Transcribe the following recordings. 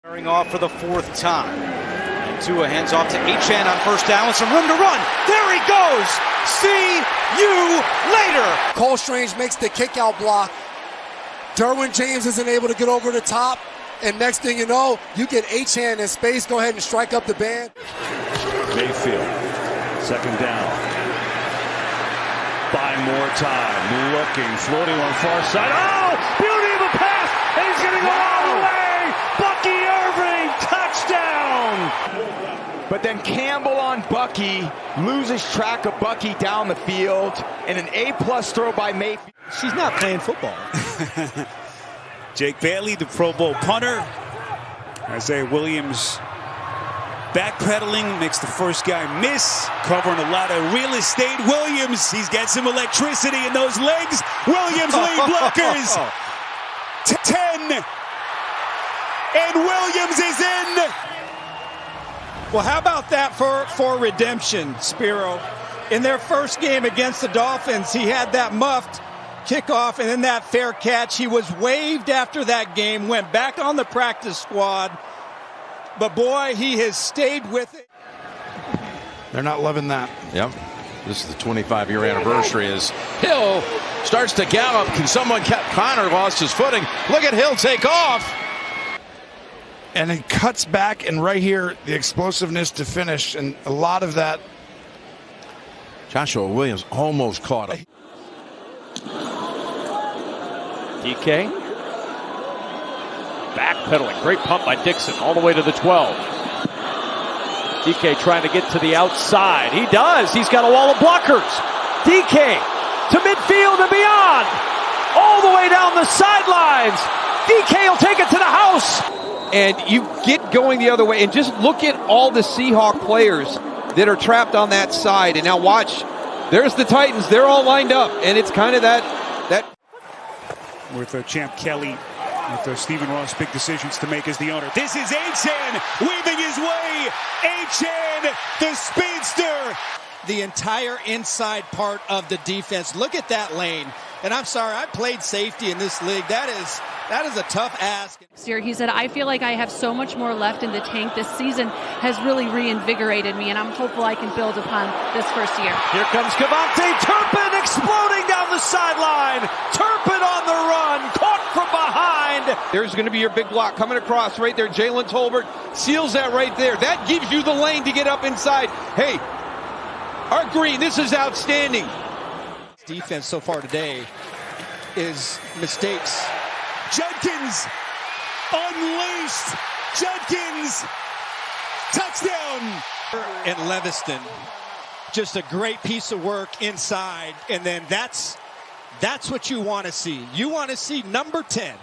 Firing off for the fourth time. And Tua hands off to Achane on first down with some room to run. There he goes! See you later! Cole Strange makes the kick-out block. Derwin James isn't able to get over the top. And next thing you know, you get Achane in space. Go ahead and strike up the band. Mayfield, second down. Buying more time, looking, floating on far side. Oh, beauty of a pass, and he's going to go all the way. Bucky Irving, touchdown. But then Campbell on Bucky loses track of Bucky down the field, and an A-plus throw by Mayfield. She's not playing football. Jake Bailey, the Pro Bowl punter. Isaiah Williams backpedaling, makes the first guy miss, covering a lot of real estate. Williams, he's got some electricity in those legs. Williams lead blockers. 10. And Williams is in. Well, how about that for redemption, Spiro? In their first game against the Dolphins, he had that muffed kickoff and then that fair catch. He was waived after that game, went back on the practice squad. But boy, he has stayed with it. They're not loving that. Yep. This is the 25-year anniversary as Hill starts to gallop. Can someone catch? Connor lost his footing. Look at Hill take off. And it cuts back, and right here, the explosiveness to finish, and a lot of that. Joshua Williams almost caught him. DK. Backpedaling. Great pump by Dixon all the way to the 12. DK trying to get to the outside. He does. He's got a wall of blockers. DK to midfield and beyond. All the way down the sidelines. DK will take it to the house. And you get going the other way. And just look at all the Seahawk players that are trapped on that side. And now watch. There's the Titans. They're all lined up. And it's kind of that. With Champ Kelly, with Stephen Ross, big decisions to make as the owner. This is Achane weaving his way. Achane, the speedster. The entire inside part of the defense. Look at that lane. And I'm sorry, I played safety in this league. That is a tough ask. He said, I feel like I have so much more left in the tank. This season has really reinvigorated me, and I'm hopeful I can build upon this first year. Here comes Cavante Turpin exploding down the sideline. Turpin on the run, caught from behind. There's going to be your big block coming across right there. Jalen Tolbert seals that right there. That gives you the lane to get up inside. Hey, Art Green, this is outstanding. Defense so far today is mistakes. Judkins unleashed. Judkins touchdown. And Leviston, just a great piece of work inside, and then that's what you want to see. You want to see number 10.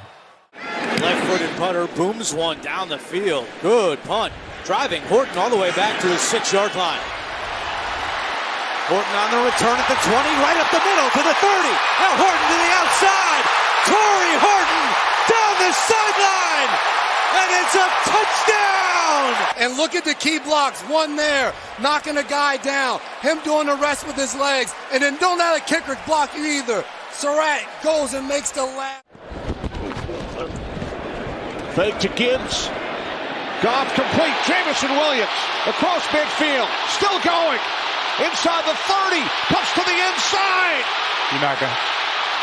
Left-footed punter booms one down the field. Good punt. Driving Horton all the way back to his 6-yard line. Horton on the return at the 20, right up the middle to the 30. Now Horton to the outside. Torrey Horton down the sideline. And it's a touchdown. And look at the key blocks. One there, knocking a guy down. Him doing the rest with his legs. And then don't let a kicker block you either. Surratt goes and makes the last. Fake to Gibbs. Goff complete. Jameson Williams across midfield. Still going. Inside the 30. Comes to the inside. You're not going to.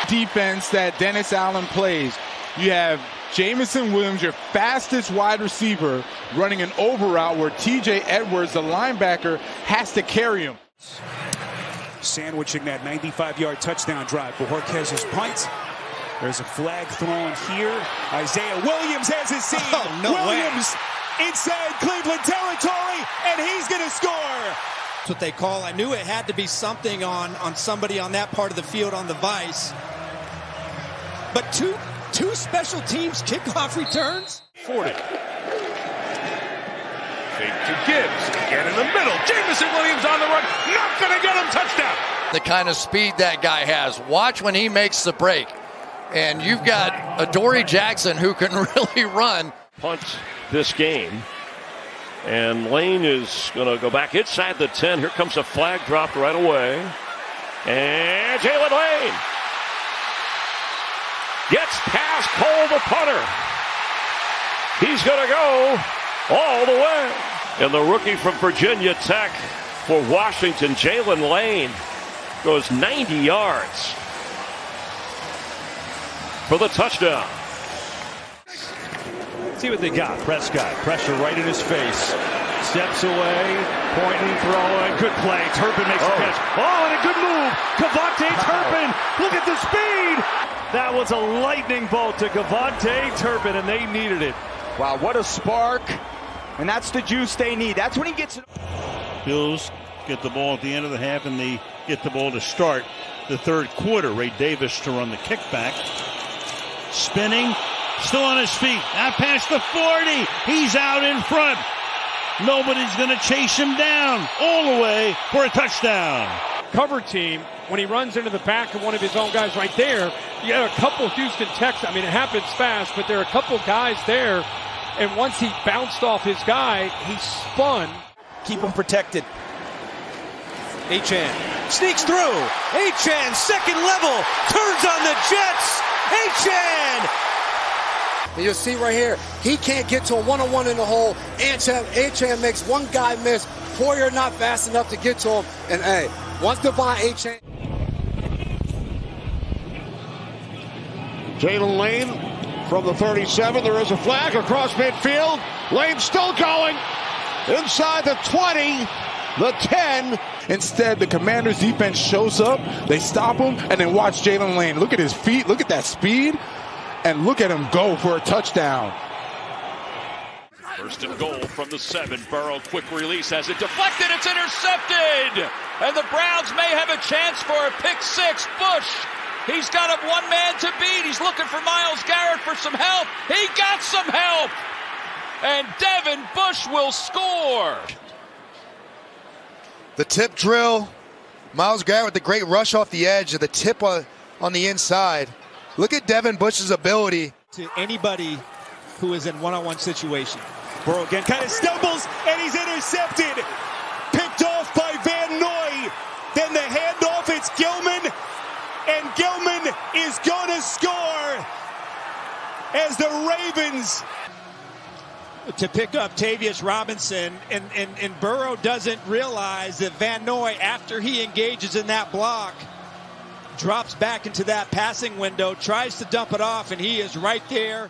Defense that Dennis Allen plays. You have Jameson Williams, your fastest wide receiver, running an over route where TJ Edwards, the linebacker, has to carry him. Sandwiching that 95-yard touchdown drive for Horquez's punt. There's a flag thrown here. Isaiah Williams has his seat. Oh, no Williams way. Inside Cleveland territory, and he's going to score. That's what they call. I knew it had to be something on somebody on that part of the field on the vice. But two special teams kickoff returns. 40. Fake to Gibbs. Again in the middle. Jameson Williams on the run. Not going to get him. Touchdown. The kind of speed that guy has. Watch when he makes the break. And you've got Adoree Jackson who can really run. Punts this game. And Lane is going to go back inside the 10. Here comes a flag dropped right away. And Jalen Lane gets past Cole, the punter. He's going to go all the way. And the rookie from Virginia Tech for Washington, Jalen Lane, goes 90 yards for the touchdown. See what they got. Prescott, pressure right in his face. Steps away, pointing, throwing. Good play. Turpin makes the catch. Oh, and a good move. Kavontae Turpin. Look at the speed. That was a lightning bolt to Kavontae Turpin, and they needed it. Wow, what a spark. And that's the juice they need. That's when he gets it. Bills get the ball at the end of the half, and they get the ball to start the third quarter. Ray Davis to run the kickback. Spinning, still on his feet. Out past the 40. He's out in front. Nobody's going to chase him down all the way for a touchdown. Cover team, when he runs into the back of one of his own guys right there, you got a couple Houston Texans. I mean, it happens fast, but there are a couple guys there. And once he bounced off his guy, he spun. Keep him protected. Achane sneaks through. Achane, second level, turns on the Jets. Achane! And you'll see right here, he can't get to a one-on-one in the hole. Achane makes one guy miss. Poyer not fast enough to get to him. And hey, once DeVon Achane. Jalen Lane from the 37. There is a flag across midfield. Lane still going. Inside the 20, the 10. Instead, the Commanders' defense shows up. They stop him, and then watch Jalen Lane. Look at his feet. Look at that speed. And look at him go for a touchdown. First and goal from the 7. Burrow, quick release, has it deflected. It's intercepted. And the Browns may have a chance for a pick six. Bush, he's got a one man to beat. He's looking for Myles Garrett for some help. He got some help. And Devin Bush will score. The tip drill. Myles Garrett with the great rush off the edge of the tip on the inside. Look at Devin Bush's ability. To anybody who is in one-on-one situation. Burrow again kind of stumbles, and he's intercepted. Picked off by Van Noy. Then the handoff, it's Gilman. And Gilman is going to score as the Ravens to pick up Tavius Robinson, and Burrow doesn't realize that Van Noy, after he engages in that block, drops back into that passing window, tries to dump it off, and he is right there.